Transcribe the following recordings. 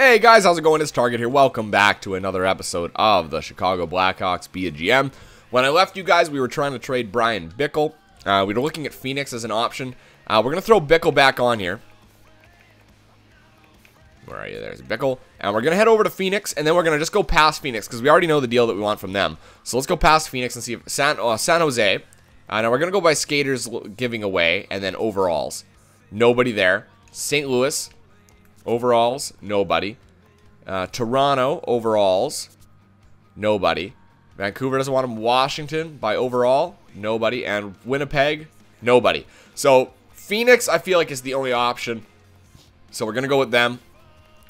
Hey guys, how's it going? It's Target here. Welcome back to another episode of the Chicago Blackhawks Be a GM. When I left you guys, we were trying to trade Brian Bickle. We were looking at Phoenix as an option. We're going to throw Bickle back on here. Where are you? There's Bickle. And we're going to head over to Phoenix, and then we're going to just go past Phoenix, because we already know the deal that we want from them. So let's go past Phoenix and see if San Jose. Now we're going to go by skaters giving away, and then overalls. Nobody there. St. Louis. Overalls, nobody. Toronto, overalls, nobody. Vancouver doesn't want him. Washington, by overall, nobody. And Winnipeg, nobody. So, Phoenix, I feel like, is the only option. So, we're going to go with them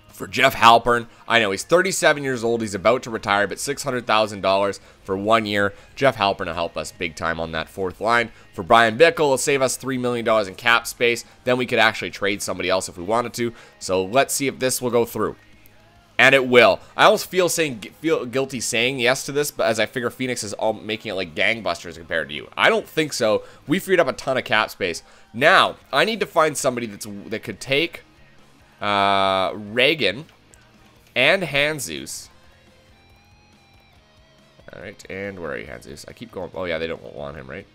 for Jeff Halpern. I know, he's 37 years old. He's about to retire, but $600,000 for 1 year. Jeff Halpern will help us big time on that fourth line. For Brian Bickle, it'll save us $3 million in cap space. Then we could actually trade somebody else if we wanted to. So let's see if this will go through. And it will. I almost feel guilty saying yes to this, but as I figure Phoenix is all making it like gangbusters compared to you. I don't think so. We freed up a ton of cap space. Now, I need to find somebody that could take Reagan and Handzus. Alright, and where are you, Handzus? I keep going. Oh yeah, they don't want him, right?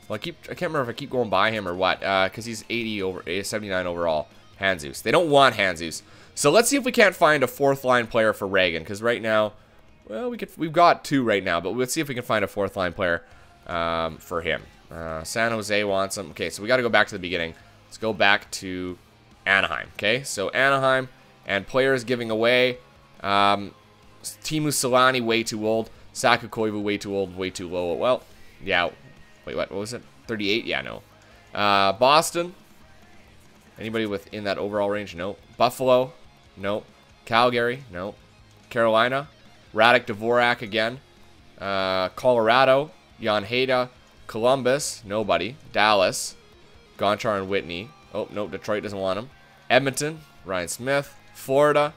Well, I can't remember if I keep going by him or what, because he's 79 overall. Handzus. They don't want Handzus. So let's see if we can't find a fourth line player for Reagan, because right now, well, we've got two right now, but let's see if we can find a fourth line player for him. San Jose wants him. Okay, so we got to go back to the beginning. Let's go back to Anaheim. Okay, so Anaheim and players giving away. Timu Solani, way too old. Saku Koivu, way too old, way too low. Well, yeah. Wait, what was it? 38? Yeah, no. Boston. Anybody within that overall range? No. Buffalo? No. Calgary? No. Carolina? Radek Dvorak again. Colorado? Jan Heda. Columbus? Nobody. Dallas? Gonchar and Whitney. Oh, no, Detroit doesn't want him. Edmonton? Ryan Smith. Florida?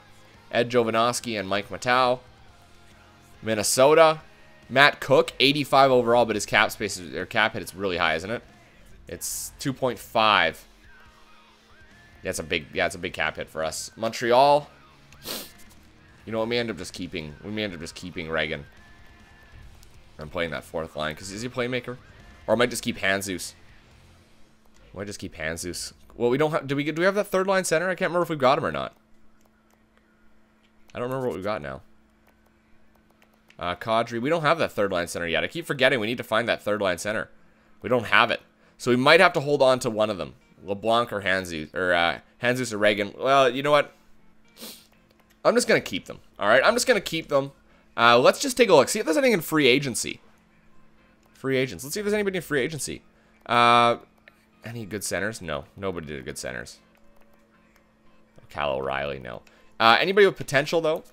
Ed Jovanovski and Mike Matau. Minnesota? Matt Cook, 85 overall, but his cap space or cap hit is really high, isn't it? It's 2.5. Yeah, it's a big cap hit for us. Montreal. You know what? We may end up just keeping Reagan. I'm playing that fourth line because is he a playmaker, or I might just keep Handzus. Might just keep Handzus. Well, we don't have. Do we have that third line center? I can't remember if we've got him or not. I don't remember what we've got now. Kadri. We don't have that third line center yet. I keep forgetting we need to find that third line center. We don't have it. So we might have to hold on to one of them. LeBlanc or Handzus. Or Handzus or Reagan. Well, you know what? I'm just going to keep them. Alright, I'm just going to keep them. Let's just take a look. See if there's anything in free agency. Free agents. Let's see if there's anybody in free agency. Any good centers? No. Nobody did good centers. Cal O'Reilly, no. Anybody with potential, though?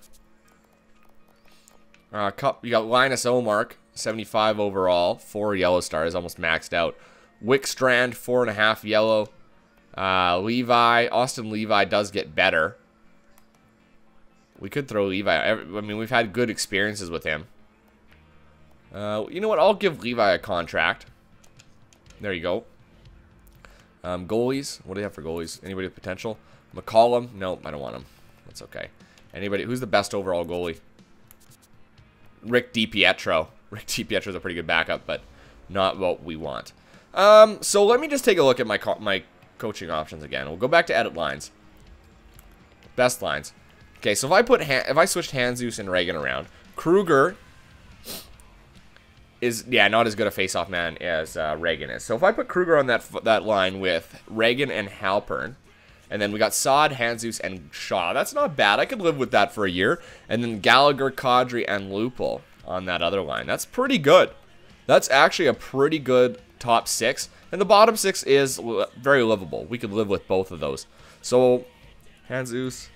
You got Linus Omark, 75 overall, 4 yellow stars, almost maxed out. Wickstrand, 4.5 yellow. Levi, Austin Levi does get better. We could throw Levi. I mean, we've had good experiences with him. You know what? I'll give Levi a contract. There you go. Goalies. What do they have for goalies? Anybody with potential? McCollum. Nope, I don't want him. That's okay. Anybody? Who's the best overall goalie? Rick DiPietro. Rick DiPietro's a pretty good backup, but not what we want. So let me just take a look at my coaching options again. We'll go back to edit lines. Best lines. Okay, so if I switched Handzus and Reagan around, Kruger is not as good a face-off man as Reagan is. So if I put Kruger on that line with Reagan and Halpern, and then we got Saad, Handzus, and Shaw. That's not bad. I could live with that for a year. And then Gallagher, Kadri, and Lupul on that other line. That's pretty good. That's actually a pretty good top 6. And the bottom 6 is very livable. We could live with both of those. So, Handzus,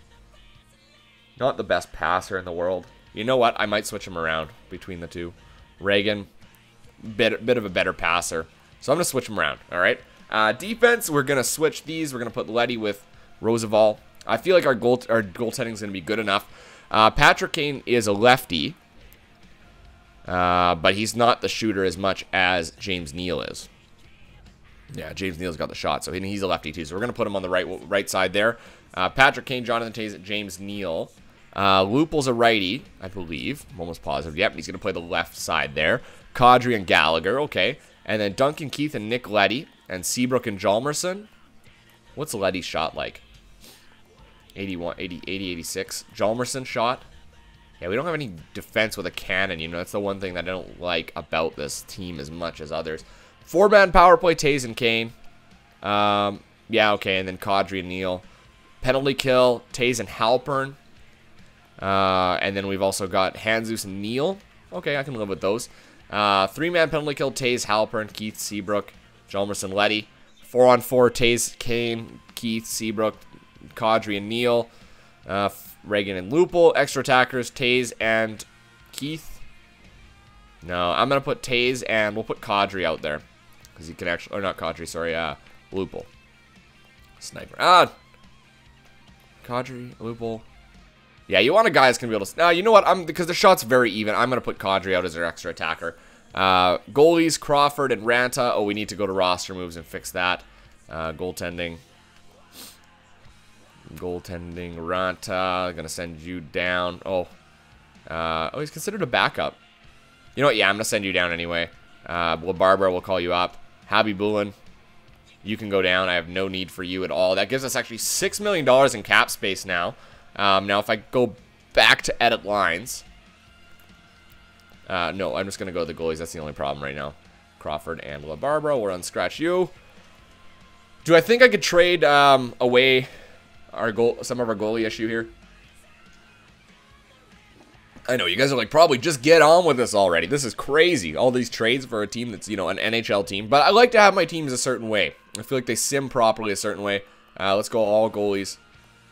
not the best passer in the world. You know what? I might switch him around between the two. Reagan, bit of a better passer. So I'm going to switch him around, all right? Defense, we're going to switch these. We're going to put Leddy with Roosevelt. I feel like our goaltending is going to be good enough. Patrick Kane is a lefty, but he's not the shooter as much as James Neal is. Yeah, James Neal's got the shot, so he's a lefty too. So we're going to put him on the right side there. Patrick Kane, Jonathan Toews, James Neal. Lupul's a righty, I believe. I'm almost positive. Yep, he's going to play the left side there. Kadri and Gallagher, okay. And then Duncan Keith and Nick Leddy. And Seabrook and Hjalmarsson. What's Leddy's shot like? 81, 80, 86. Hjalmarsson shot. Yeah, we don't have any defense with a cannon. You know, that's the one thing that I don't like about this team as much as others. 4-man power play, Toews and Kane. Yeah, okay, and then Kadri and Neal. Penalty kill, Toews and Halpern. And then we've also got Handzus and Neal. Okay, I can live with those. 3-man penalty kill, Toews, Halpern, Keith, Seabrook, Hjalmarsson, Leddy. 4-on-4, Toews, Kane, Keith, Seabrook, Kadri and Neal. Reagan and Lupul. Extra attackers, Toews and Keith. No, I'm going to put Toews and we'll put Kadri out there. Because he can actually, or not Kadri, sorry, Lupul. Sniper. Kadri, Lupul. Yeah, you want a guy that's going to be able to, no, you know what, because the shot's very even, I'm going to put Kadri out as our extra attacker. Goalies, Crawford and Ranta. Oh, we need to go to roster moves and fix that. Goaltending. Goaltending, Ranta. Gonna send you down. Oh, he's considered a backup. You know what? Yeah, I'm gonna send you down anyway. Barbara will call you up. Habibulin, you can go down. I have no need for you at all. That gives us actually $6 million in cap space now. Now, if I go back to edit lines, no, I'm just gonna go to the goalies. That's the only problem right now. Crawford and Barbara. We're on scratch you. Do I think I could trade away some of our goalie issue here? I know you guys are like, probably just get on with this already. This is crazy. All these trades for a team that's, you know, an NHL team. But I like to have my teams a certain way. I feel like they sim properly a certain way. Let's go all goalies.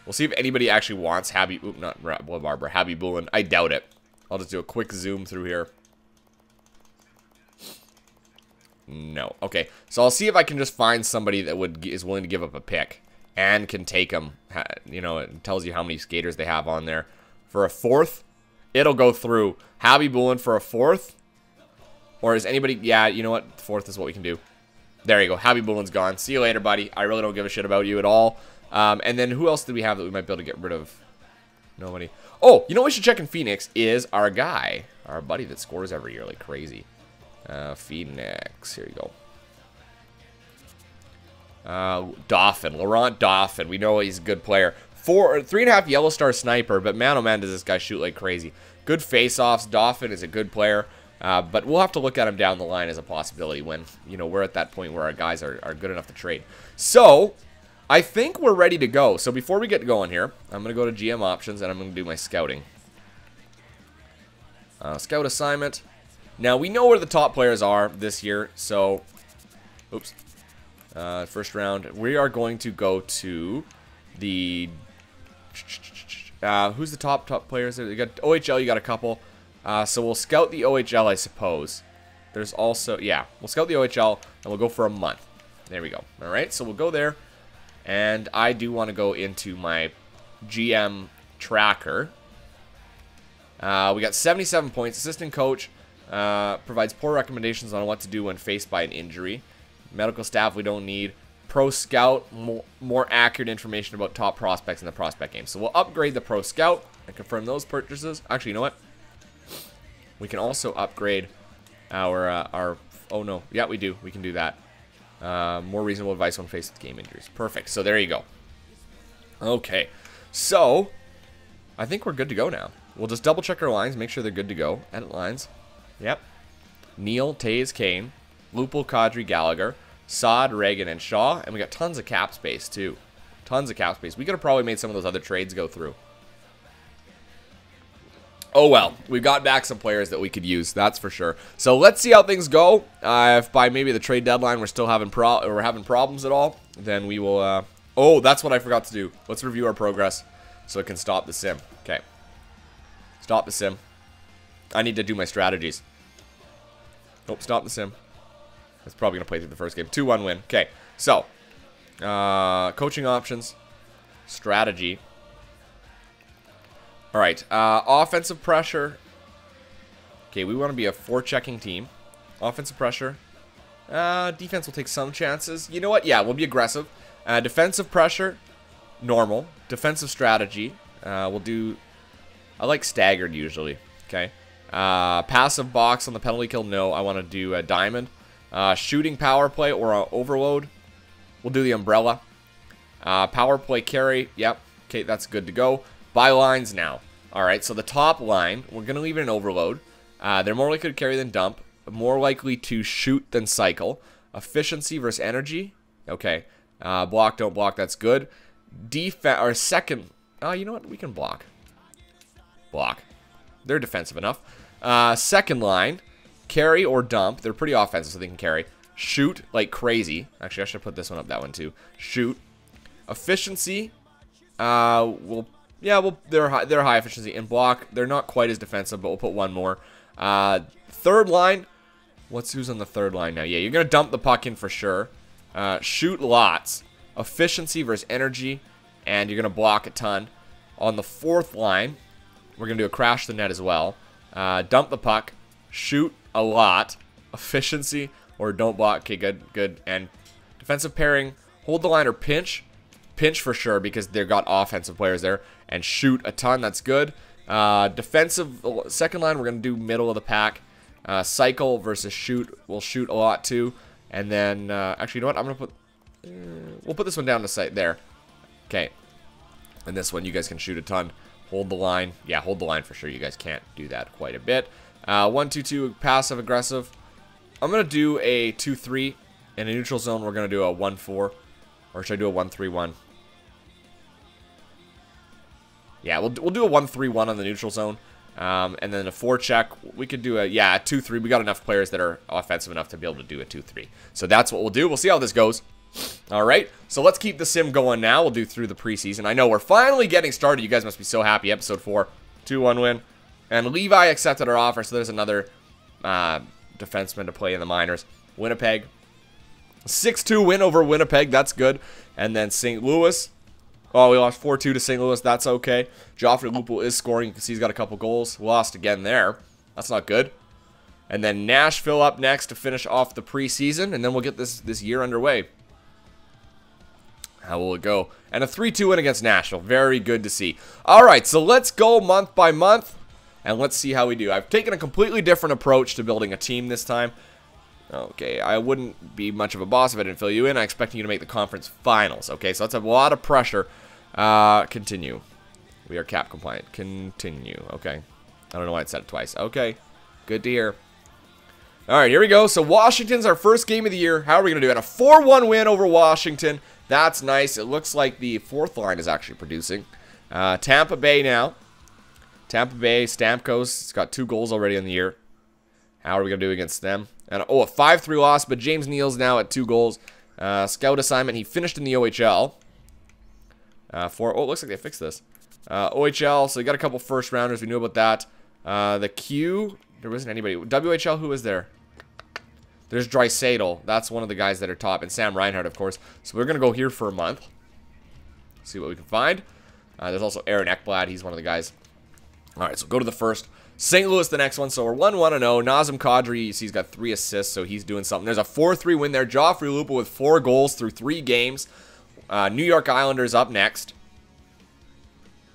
We'll see if anybody actually wants Habibulin. I doubt it. I'll just do a quick zoom through here. No. Okay. So I'll see if I can just find somebody that is willing to give up a pick. And can take them, you know, it tells you how many skaters they have on there. For a 4th, it'll go through. Habibulin for a 4th. Or is anybody, yeah, you know what, 4th is what we can do. There you go, Habibulin's gone. See you later, buddy. I really don't give a shit about you at all. And then who else did we have that we might be able to get rid of? Nobody. Oh, you know what we should check in Phoenix is our guy. Our buddy that scores every year like crazy. Phoenix, here you go. Dauphin, Laurent Dauphin. We know he's a good player. 3.5 yellow star sniper, but man, oh man, does this guy shoot like crazy. Good face-offs. Dauphin is a good player, but we'll have to look at him down the line as a possibility when, you know, we're at that point where our guys are good enough to trade. So, I think we're ready to go. So before we get going here, I'm going to go to GM options and I'm going to do my scouting. Scout assignment. Now, we know where the top players are this year, so, oops. First round, we are going to go to the who's the top players there? You got OHL, you got a couple. So we'll scout the OHL, I suppose. There's also, yeah, we'll scout the OHL and we'll go for a month. There we go. All right, so we'll go there, and I do want to go into my GM tracker. We got 77 points. Assistant coach provides poor recommendations on what to do when faced by an injury. Medical staff we don't need. Pro Scout, more accurate information about top prospects in the prospect game. So we'll upgrade the Pro Scout and confirm those purchases. Actually, you know what? We can also upgrade our oh no, yeah, we do. We can do that. More reasonable advice when faced with game injuries. Perfect. So there you go. Okay, so I think we're good to go now. We'll just double check our lines, make sure they're good to go. Edit lines. Yep. Neal, Toews, Kane, Lupul, Kadri, Gallagher, Saad, Reagan, and Shaw. And we got tons of cap space, too. Tons of cap space. We could have probably made some of those other trades go through. Oh, well. We've got back some players that we could use. That's for sure. So, let's see how things go. If by maybe the trade deadline we're still having problems at all, then we will... Oh, that's what I forgot to do. Let's review our progress so it can stop the sim. Okay. Stop the sim. I need to do my strategies. Nope, stop the sim. It's probably going to play through the first game. 2-1 win. Okay, so. Coaching options. Strategy. Alright, offensive pressure. Okay, we want to be a forechecking team. Offensive pressure. Defense will take some chances. You know what? Yeah, we'll be aggressive. Defensive pressure, normal. Defensive strategy, we'll do... I like staggered usually. Okay. Passive box on the penalty kill, no. I want to do a diamond. Shooting power play or overload, we'll do the umbrella. Power play carry, yep. Okay, that's good to go. Bylines now. Alright, so the top line, we're going to leave it in overload. They're more likely to carry than dump. More likely to shoot than cycle. Efficiency versus energy. Okay. Block, don't block, that's good. Defense, or second. Oh, you know what? We can block. Block. They're defensive enough. Second line, carry or dump. They're pretty offensive, so they can carry. Shoot like crazy. Actually, I should put this one up, that one too. Shoot. Efficiency. They're high efficiency. And block, they're not quite as defensive, but we'll put one more. Third line. Who's on the third line now? Yeah, you're gonna dump the puck in for sure. Shoot lots. Efficiency versus energy, and you're gonna block a ton. On the fourth line, we're going to do a crash the net as well. Dump the puck. Shoot a lot. Efficiency or don't block. Okay, good. And defensive pairing, hold the line or pinch. Pinch for sure because they've got offensive players there. And shoot a ton. That's good. Defensive second line, we're going to do middle of the pack. Cycle versus shoot. We'll shoot a lot too. And then, actually, you know what? I'm going to put... we'll put this one down to site there. Okay. And this one, you guys can shoot a ton. Hold the line. Yeah, hold the line for sure. You guys can't do that quite a bit. 1-2-2, passive, aggressive. I'm going to do a 2-3. In a neutral zone, we're going to do a 1-4. Or should I do a 1-3-1? Yeah, we'll do a 1-3-1 on the neutral zone. And then a forecheck. We could do a 2-3. We got enough players that are offensive enough to be able to do a 2-3. So that's what we'll do. We'll see how this goes. Alright, so let's keep the sim going now. We'll do through the preseason. I know we're finally getting started. You guys must be so happy. Episode 4, 2-1 win. And Levi accepted our offer, so there's another defenseman to play in the minors. Winnipeg. 6-2 win over Winnipeg. That's good. And then St. Louis. Oh, we lost 4-2 to St. Louis. That's okay. Joffrey Lupul is scoring. You can see he's got a couple goals. We lost again there. That's not good. And then Nashville up next to finish off the preseason. And then we'll get this year underway. How will it go? And a 3-2 win against Nashville. Very good to see. Alright, so let's go month by month. And let's see how we do. I've taken a completely different approach to building a team this time. Okay, I wouldn't be much of a boss if I didn't fill you in. I expect you to make the conference finals. Okay, so that's a lot of pressure. Continue. We are cap compliant. Continue. Okay. I don't know why it said it twice. Okay. Good to hear. Alright, here we go. So Washington's our first game of the year. How are we going to do it? A 4-1 win over Washington. That's nice. It looks like the fourth line is actually producing. Tampa Bay now. Tampa Bay, Stamkos. It's got 2 goals already in the year. How are we going to do against them? And a 5-3 loss, but James Neal's now at 2 goals. Scout assignment. He finished in the OHL. It looks like they fixed this. OHL, so you got a couple first rounders. We knew about that. The Q, there wasn't anybody. WHL, who was there? There's Draisaitl. That's one of the guys that are top. And Sam Reinhart, of course. So we're going to go here for a month. See what we can find. There's also Aaron Ekblad. He's one of the guys. Alright, so go to the first. St. Louis the next one. So we're 1-1-0. Nazem Kadri, you see he's got 3 assists. So he's doing something. There's a 4-3 win there. Joffrey Lupul with 4 goals through 3 games. New York Islanders up next.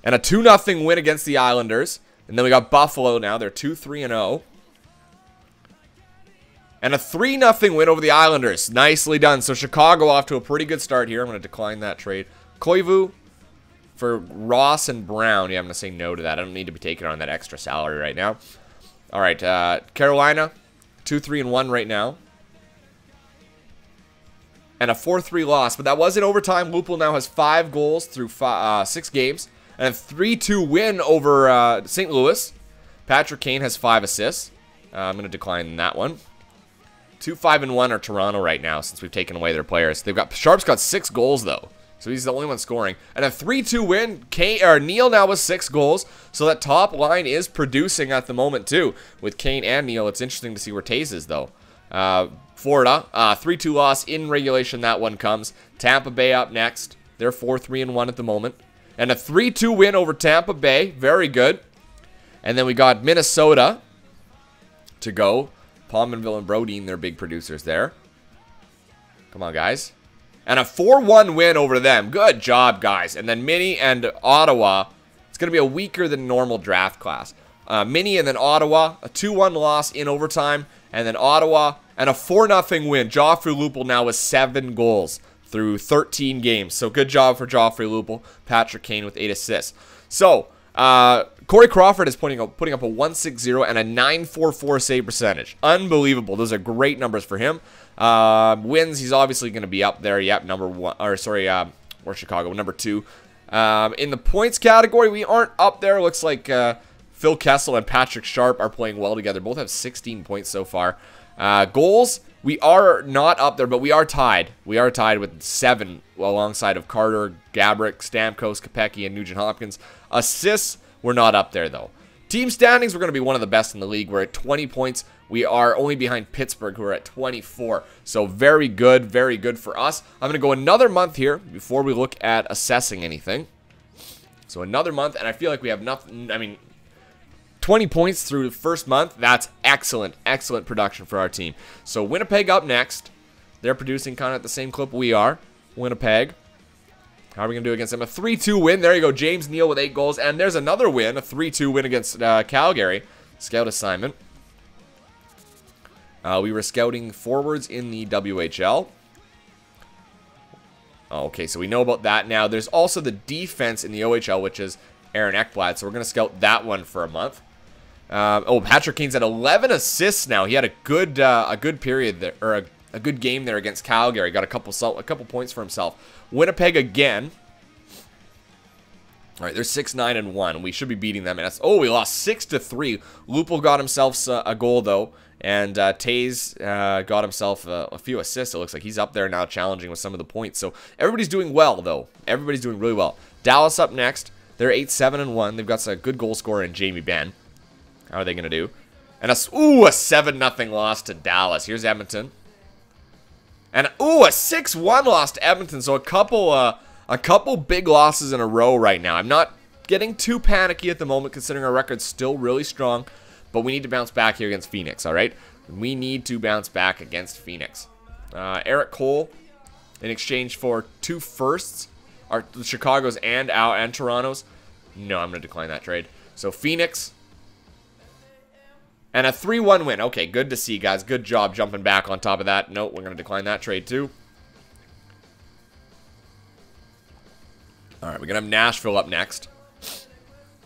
And a 2-0 win against the Islanders. And then we got Buffalo now. They're 2-3-0. And a 3-0 win over the Islanders. Nicely done. So Chicago off to a pretty good start here. I'm going to decline that trade. Koivu for Ross and Brown. Yeah, I'm going to say no to that. I don't need to be taking on that extra salary right now. All right, Carolina, 2-3-1 right now. And a 4-3 loss. But that was in overtime. Lupul now has 5 goals through 6 games. And a 3-2 win over St. Louis. Patrick Kane has 5 assists. I'm going to decline that one. 2-5-1 are Toronto right now since we've taken away their players. Sharp's got 6 goals though, so he's the only one scoring. And a 3-2 win. Neal now with 6 goals, so that top line is producing at the moment too with Kane and Neal. It's interesting to see where Taze is though. Florida 3-2 loss in regulation. That one comes. Tampa Bay up next. They're 4-3-1 at the moment, and a 3-2 win over Tampa Bay. Very good. And then we got Minnesota to go. Pominville and Brodeen, they're big producers there. Come on, guys. And a 4-1 win over them. Good job, guys. And then Mini and Ottawa. It's going to be a weaker than normal draft class. Mini and then Ottawa. A 2-1 loss in overtime. And then Ottawa. And a 4-0 win. Joffrey Lupul now with 7 goals through 13 games. So good job for Joffrey Lupul. Patrick Kane with 8 assists. So, Corey Crawford is putting up a 1.60 and a 9.44 save percentage. Unbelievable. Those are great numbers for him. Wins, he's obviously going to be up there. Yep, number 1. Or sorry, or Chicago, number 2. In the points category, we aren't up there. Looks like Phil Kessel and Patrick Sharp are playing well together. Both have 16 points so far. Goals, we are not up there, but we are tied. We are tied with 7 alongside of Carter, Gabrick, Stamkos, Kopecky, and Nugent Hopkins. Assists, we're not up there, though. Team standings, we're going to be one of the best in the league. We're at 20 points. We are only behind Pittsburgh, who are at 24. So very good for us. I'm going to go another month here before we look at assessing anything. So another month, and I feel like we have nothing. I mean, 20 points through the first month. That's excellent production for our team. So Winnipeg up next. They're producing kind of at the same clip we are. Winnipeg. How are we going to do against them? A 3-2 win. There you go. James Neal with 8 goals. And there's another win. A 3-2 win against Calgary. Scout assignment. We were scouting forwards in the WHL. Okay, so we know about that now. There's also the defense in the OHL, which is Aaron Ekblad. So we're going to scout that one for a month. Patrick Kane's at 11 assists now. He had a good period there, or a good game there against Calgary. Got a couple points for himself. Winnipeg again. All right, they're 6-9-1. We should be beating them. And we lost 6-3. Lupul got himself a goal though, and Taze got himself a few assists. It looks like he's up there now, challenging with some of the points. So everybody's doing well though. Everybody's doing really well. Dallas up next. They're 8-7-1. They've got a good goal scorer in Jamie Benn. How are they gonna do? And a 7-0 loss to Dallas. Here's Edmonton. And a 6-1 loss to Edmonton. So a couple big losses in a row right now. I'm not getting too panicky at the moment, considering our record's still really strong. But we need to bounce back here against Phoenix, all right? We need to bounce back against Phoenix. Eric Cole, in exchange for 2 firsts, are Chicago's and Toronto's. No, I'm going to decline that trade. So Phoenix. And a 3-1 win. Okay, good to see, guys. Good job jumping back on top of that. Nope, we're going to decline that trade too. All right, we're going to have Nashville up next.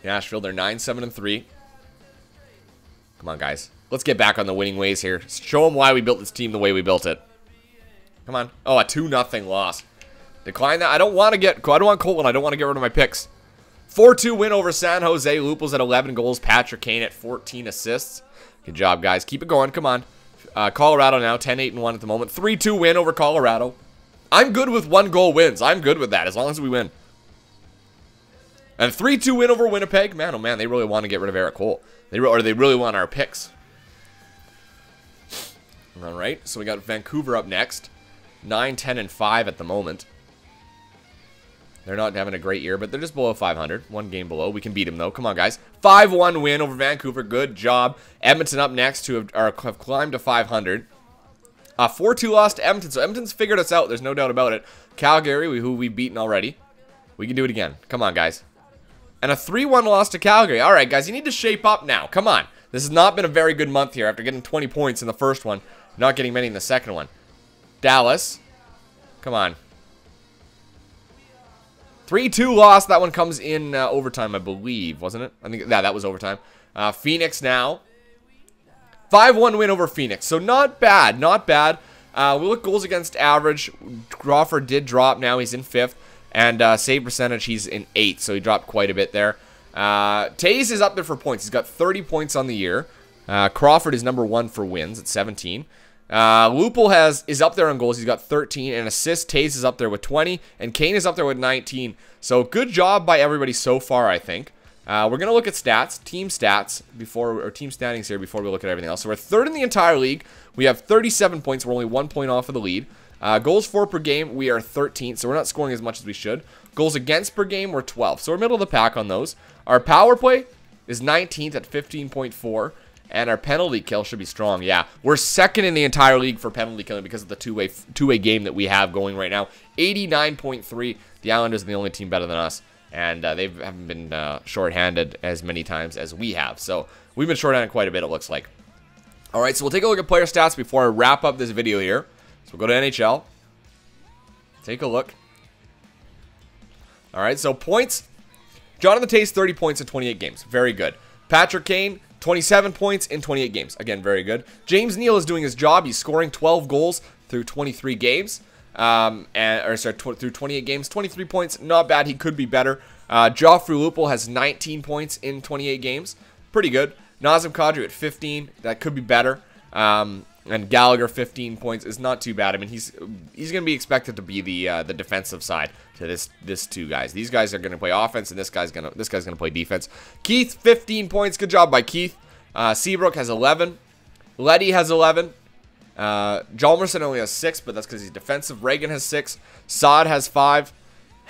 Nashville, they're 9-7-3. Come on, guys. Let's get back on the winning ways here. Show them why we built this team the way we built it. Come on. Oh, a 2-0 loss. Decline that. I don't want Colton. I don't want to get rid of my picks. 4-2 win over San Jose. Lupul's at 11 goals. Patrick Kane at 14 assists. Good job, guys. Keep it going. Come on. Colorado now 10-8-1 at the moment. 3-2 win over Colorado. I'm good with 1-goal wins. I'm good with that as long as we win. And 3-2 win over Winnipeg. Man, oh man, they really want to get rid of Eric Cole. They really want our picks. All right, so we got Vancouver up next. 9-10-5 at the moment. They're not having a great year, but they're just below 500. 1 game below. We can beat them, though. Come on, guys. 5-1 win over Vancouver. Good job. Edmonton up next, who have climbed to 500. 4-2 loss to Edmonton. So Edmonton's figured us out. There's no doubt about it. Calgary, who we've beaten already. We can do it again. Come on, guys. And a 3-1 loss to Calgary. All right, guys. You need to shape up now. Come on. This has not been a very good month here after getting 20 points in the first one. Not getting many in the second one. Dallas. Come on. 3-2 loss. That one comes in overtime, I believe, wasn't it? I think that was overtime. Phoenix now. 5-1 win over Phoenix. So not bad, not bad. We look goals against average. Crawford did drop now. He's in 5th. And save percentage, he's in 8th. So he dropped quite a bit there. Taze is up there for points. He's got 30 points on the year. Crawford is number 1 for wins at 17. Lupul is up there on goals. He's got 13, and assists. Taze is up there with 20, and Kane is up there with 19. So good job by everybody so far, I think. We're gonna look at stats, team standings here before we look at everything else. So we're 3rd in the entire league. We have 37 points. We're only 1 point off of the lead. Goals for per game, we are 13th, so we're not scoring as much as we should. Goals against per game, we're 12th, so we're middle of the pack on those. Our power play is 19th at 15.4. And our penalty kill should be strong. Yeah, we're second in the entire league for penalty killing because of the two-way game that we have going right now. 89.3. The Islanders are the only team better than us. And they haven't been shorthanded as many times as we have. So we've been shorthanded quite a bit, it looks like. All right, so we'll take a look at player stats before I wrap up this video here. So we'll go to NHL. Take a look. All right, so points. Jonathan Tays, 30 points in 28 games. Very good. Patrick Kane, 27 points in 28 games. Again, very good. James Neal is doing his job. He's scoring 12 goals through 23 games. Through 28 games. 23 points, not bad. He could be better. Joffrey Lupul has 19 points in 28 games. Pretty good. Nazem Kadri at 15. That could be better. And Gallagher, 15 points, is not too bad. I mean, he's going to be expected to be the defensive side to this two guys. These guys are going to play offense, and this guy's going to play defense. Keith, 15 points. Good job by Keith. Seabrook has 11. Letty has 11. Hjalmarsson only has 6, but that's because he's defensive. Reagan has 6. Saad has 5.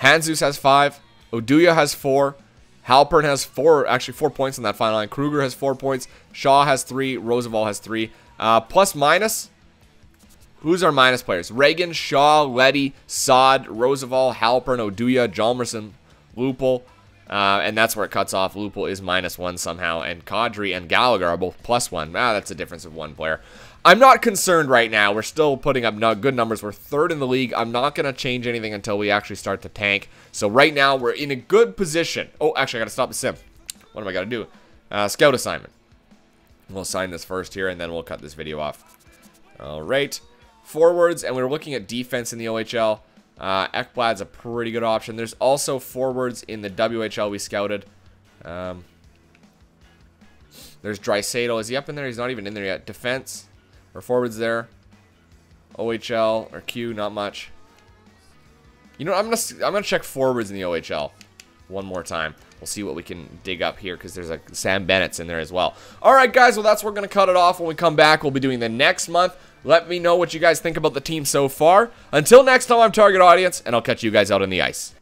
Handzus has 5. Oduya has 4. Halpern has 4, actually 4 points in that final line. Kruger has 4 points. Shaw has 3. Roosevelt has 3. Plus minus. Who's our minus players? Reagan, Shaw, Letty, Saad, Roosevelt, Halpern, Oduya, Hjalmarsson, Lupul. And that's where it cuts off. Lupul is -1 somehow. And Kadri and Gallagher are both +1. That's a difference of 1 player. I'm not concerned right now. We're still putting up good numbers. We're 3rd in the league. I'm not going to change anything until we actually start to tank. So right now, we're in a good position. Oh, actually, I got to stop the sim. What am I going to do? Scout assignment. We'll sign this first here, and then we'll cut this video off. All right. Forwards, and we're looking at defense in the OHL. Ekblad's a pretty good option. There's also forwards in the WHL we scouted. There's Draisaitl. Is he up in there? He's not even in there yet. Defense. Or forwards there. OHL or Q, not much. You know, I'm gonna check forwards in the OHL one more time. We'll see what we can dig up here because there's a Sam Bennett's in there as well. All right, guys. Well, that's where we're gonna cut it off. When we come back, we'll be doing the next month. Let me know what you guys think about the team so far. Until next time, I'm Target Audience, and I'll catch you guys out on the ice.